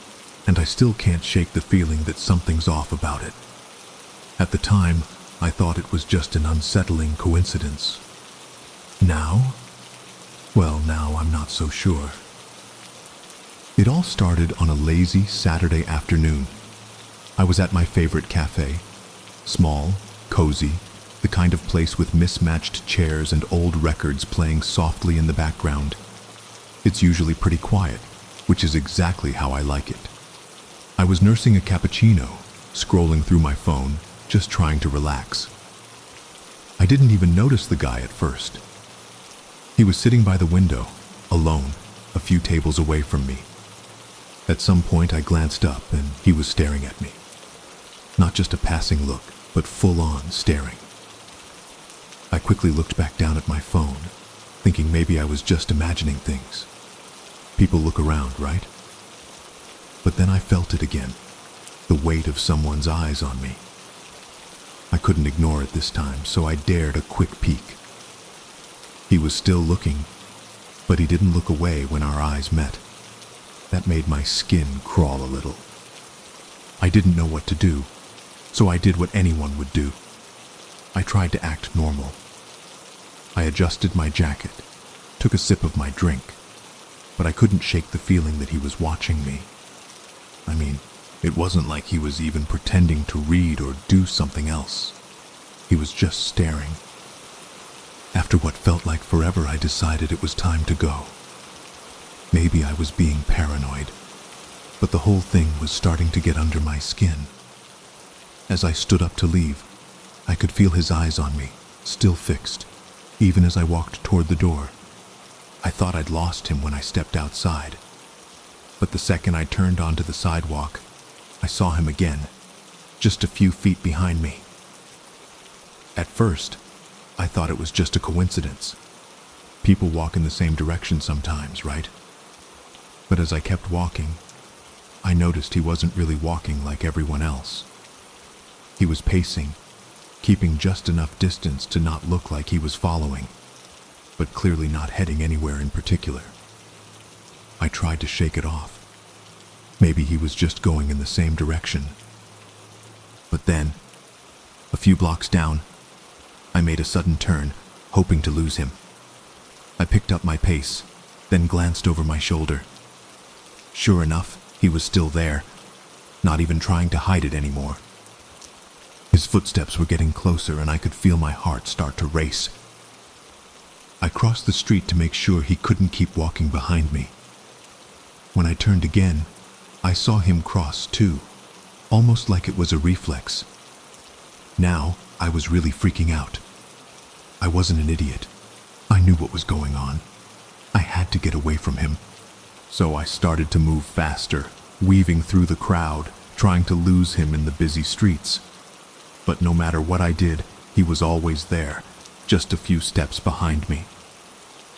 and I still can't shake the feeling that something's off about it. At the time, I thought it was just an unsettling coincidence. Now? Well, now I'm not so sure. It all started on a lazy Saturday afternoon. I was at my favorite cafe. Small, cozy, the kind of place with mismatched chairs and old records playing softly in the background. It's usually pretty quiet, which is exactly how I like it. I was nursing a cappuccino, scrolling through my phone, just trying to relax. I didn't even notice the guy at first. He was sitting by the window, alone, a few tables away from me. At some point I glanced up and he was staring at me. Not just a passing look, but full-on staring. I quickly looked back down at my phone, thinking maybe I was just imagining things. People look around, right? But then I felt it again, the weight of someone's eyes on me. I couldn't ignore it this time, so I dared a quick peek. He was still looking, but he didn't look away when our eyes met. That made my skin crawl a little. I didn't know what to do, so I did what anyone would do. I tried to act normal. I adjusted my jacket, took a sip of my drink, but I couldn't shake the feeling that he was watching me. I mean, it wasn't like he was even pretending to read or do something else. He was just staring. After what felt like forever, I decided it was time to go. Maybe I was being paranoid, but the whole thing was starting to get under my skin. As I stood up to leave, I could feel his eyes on me, still fixed, even as I walked toward the door. I thought I'd lost him when I stepped outside, but the second I turned onto the sidewalk, I saw him again, just a few feet behind me. At first, I thought it was just a coincidence. People walk in the same direction sometimes, right? But as I kept walking, I noticed he wasn't really walking like everyone else. He was pacing, keeping just enough distance to not look like he was following, but clearly not heading anywhere in particular. I tried to shake it off. Maybe he was just going in the same direction. But then, a few blocks down, I made a sudden turn, hoping to lose him. I picked up my pace, then glanced over my shoulder. Sure enough, he was still there, not even trying to hide it anymore. His footsteps were getting closer and I could feel my heart start to race. I crossed the street to make sure he couldn't keep walking behind me. When I turned again, I saw him cross too, almost like it was a reflex. Now, I was really freaking out. I wasn't an idiot. I knew what was going on. I had to get away from him. So I started to move faster, weaving through the crowd, trying to lose him in the busy streets. But no matter what I did, he was always there, just a few steps behind me.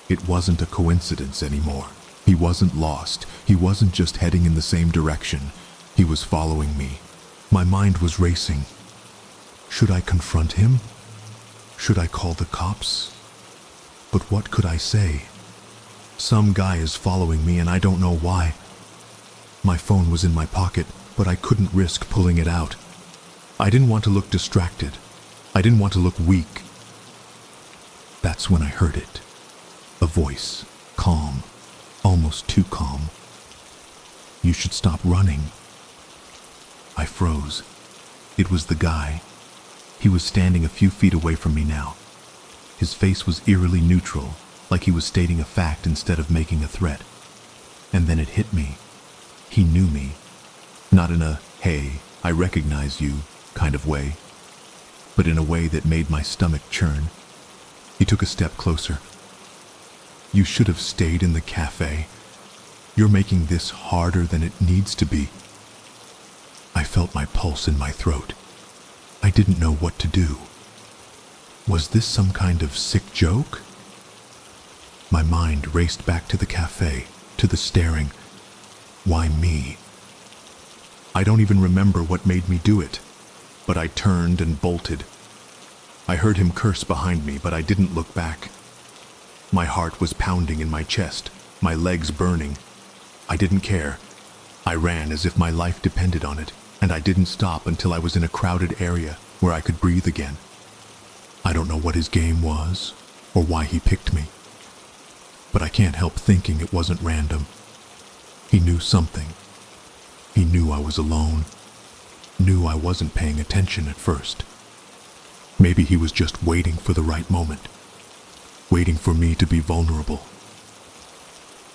It wasn't a coincidence anymore. He wasn't lost. He wasn't just heading in the same direction. He was following me. My mind was racing. Should I confront him? Should I call the cops? But what could I say? Some guy is following me and I don't know why. My phone was in my pocket, but I couldn't risk pulling it out. I didn't want to look distracted. I didn't want to look weak. That's when I heard it. A voice, calm, almost too calm. You should stop running. I froze. It was the guy. He was standing a few feet away from me now. His face was eerily neutral, like he was stating a fact instead of making a threat. And then it hit me. He knew me. Not in a, hey, I recognize you kind of way, but in a way that made my stomach churn. He took a step closer. You should have stayed in the cafe. You're making this harder than it needs to be. I felt my pulse in my throat. I didn't know what to do. Was this some kind of sick joke? My mind raced back to the cafe, to the staring. Why me? I don't even remember what made me do it, but I turned and bolted. I heard him curse behind me, but I didn't look back. My heart was pounding in my chest, my legs burning. I didn't care. I ran as if my life depended on it, and I didn't stop until I was in a crowded area where I could breathe again. I don't know what his game was, or why he picked me, but I can't help thinking it wasn't random. He knew something. He knew I was alone, knew I wasn't paying attention at first. Maybe he was just waiting for the right moment, waiting for me to be vulnerable.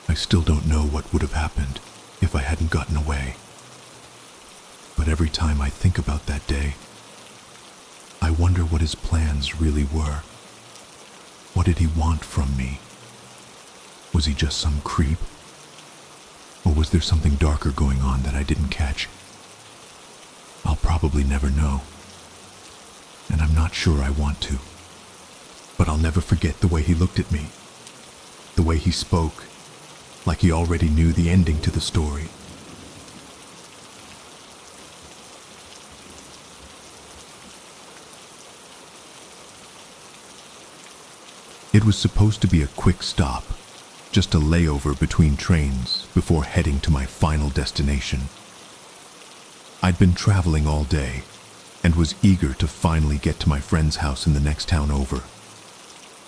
I still don't know what would have happened if I hadn't gotten away. But every time I think about that day, I wonder what his plans really were. What did he want from me? Was he just some creep? Or was there something darker going on that I didn't catch? I'll probably never know. And I'm not sure I want to. But I'll never forget the way he looked at me. The way he spoke, like he already knew the ending to the story. It was supposed to be a quick stop, just a layover between trains before heading to my final destination. I'd been traveling all day and was eager to finally get to my friend's house in the next town over.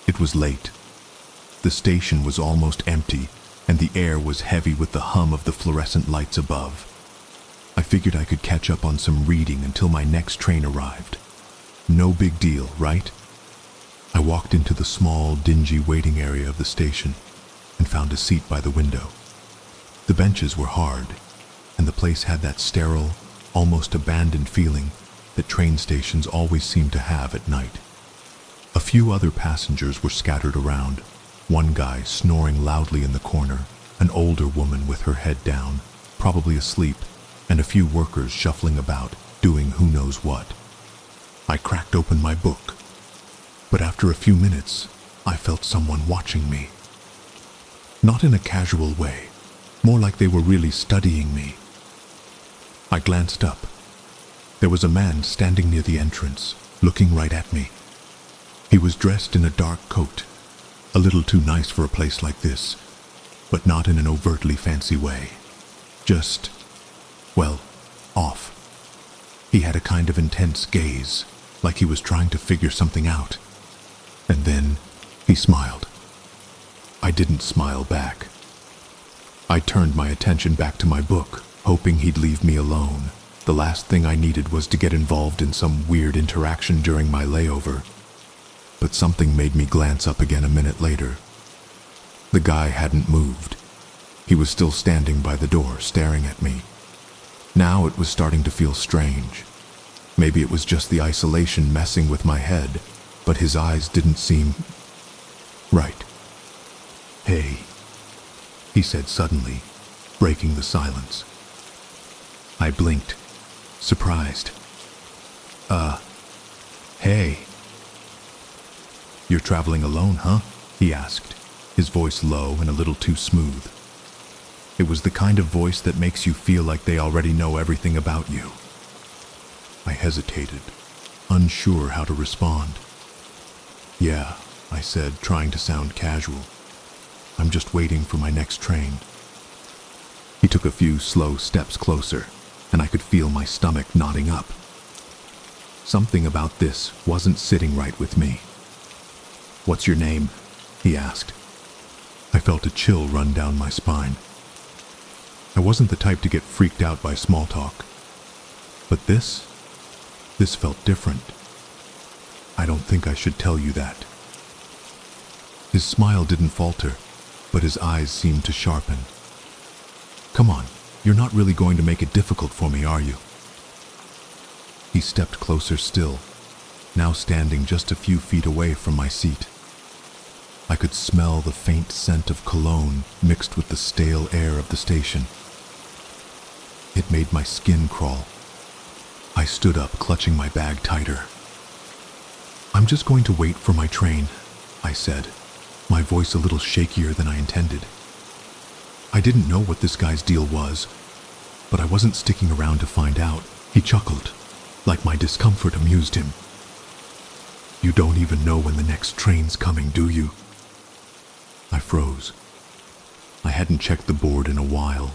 It was late. The station was almost empty and the air was heavy with the hum of the fluorescent lights above. I figured I could catch up on some reading until my next train arrived. No big deal, right? I walked into the small, dingy waiting area of the station and found a seat by the window. The benches were hard, and the place had that sterile, almost abandoned feeling that train stations always seem to have at night. A few other passengers were scattered around, one guy snoring loudly in the corner, an older woman with her head down, probably asleep, and a few workers shuffling about, doing who knows what. I cracked open my book, but after a few minutes, I felt someone watching me. Not in a casual way, more like they were really studying me. I glanced up. There was a man standing near the entrance, looking right at me. He was dressed in a dark coat, a little too nice for a place like this, but not in an overtly fancy way. Just, well, off. He had a kind of intense gaze, like he was trying to figure something out. And then he smiled. I didn't smile back. I turned my attention back to my book, hoping he'd leave me alone. The last thing I needed was to get involved in some weird interaction during my layover. but something made me glance up again a minute later. The guy hadn't moved. He was still standing by the door, staring at me. Now it was starting to feel strange. Maybe it was just the isolation messing with my head, but his eyes didn't seem right. "Hey," he said suddenly, breaking the silence. I blinked, surprised. Hey. "You're traveling alone, huh?" he asked, his voice low and a little too smooth. It was the kind of voice that makes you feel like they already know everything about you. I hesitated, unsure how to respond. "Yeah," I said, trying to sound casual. "I'm just waiting for my next train." He took a few slow steps closer, and I could feel my stomach knotting up. Something about this wasn't sitting right with me. "What's your name?" he asked. I felt a chill run down my spine. I wasn't the type to get freaked out by small talk. But this felt different. "I don't think I should tell you that." His smile didn't falter, but his eyes seemed to sharpen. "Come on, you're not really going to make it difficult for me, are you?" He stepped closer still, now standing just a few feet away from my seat. I could smell the faint scent of cologne mixed with the stale air of the station. It made my skin crawl. I stood up, clutching my bag tighter. "I'm just going to wait for my train," I said, my voice a little shakier than I intended. I didn't know what this guy's deal was, but I wasn't sticking around to find out. He chuckled, like my discomfort amused him. "You don't even know when the next train's coming, do you?" I froze. I hadn't checked the board in a while.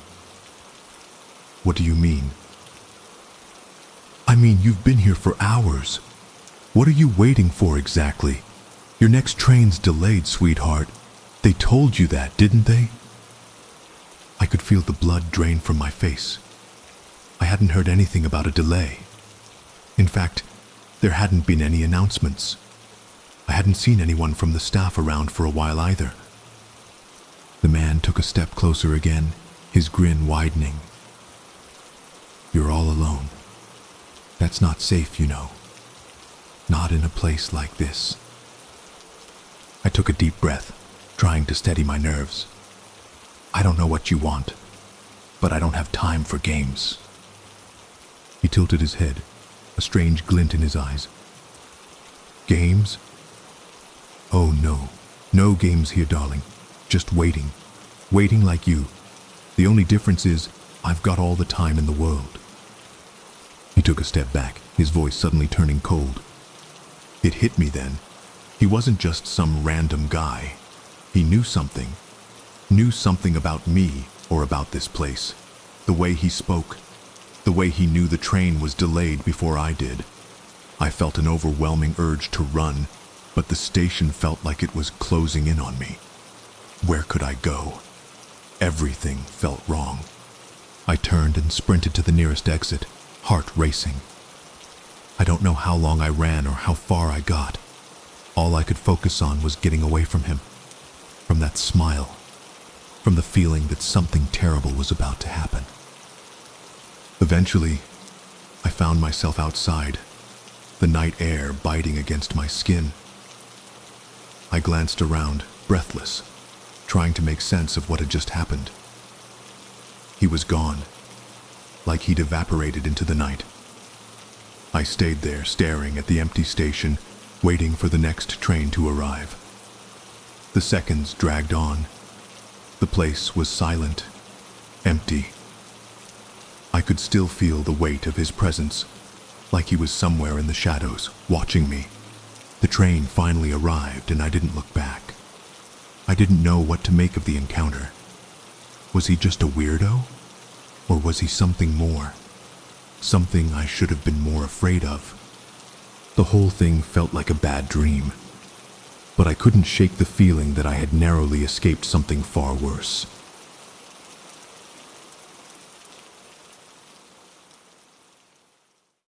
"What do you mean?" "I mean, you've been here for hours. What are you waiting for exactly? Your next train's delayed, sweetheart. They told you that, didn't they?" I could feel the blood drain from my face. I hadn't heard anything about a delay. In fact, there hadn't been any announcements. I hadn't seen anyone from the staff around for a while either. The man took a step closer again, his grin widening. "You're all alone. That's not safe, you know. Not in a place like this." I took a deep breath, trying to steady my nerves. "I don't know what you want, but I don't have time for games." He tilted his head, a strange glint in his eyes. "Games? Oh no, no games here, darling. Just waiting. Waiting like you. The only difference is I've got all the time in the world." He took a step back, his voice suddenly turning cold. It hit me then. He wasn't just some random guy. He knew something. Knew something about me or about this place. The way he spoke. The way he knew the train was delayed before I did. I felt an overwhelming urge to run, but the station felt like it was closing in on me. Where could I go? Everything felt wrong. I turned and sprinted to the nearest exit, heart racing. I don't know how long I ran or how far I got. All I could focus on was getting away from him, from that smile, from the feeling that something terrible was about to happen. Eventually, I found myself outside, the night air biting against my skin. I glanced around, breathless, trying to make sense of what had just happened. He was gone, like he'd evaporated into the night. I stayed there, staring at the empty station, waiting for the next train to arrive. The seconds dragged on. The place was silent, empty. I could still feel the weight of his presence, like he was somewhere in the shadows, watching me. The train finally arrived, and I didn't look back. I didn't know what to make of the encounter. Was he just a weirdo? Or was he something more? Something I should have been more afraid of? The whole thing felt like a bad dream, but I couldn't shake the feeling that I had narrowly escaped something far worse.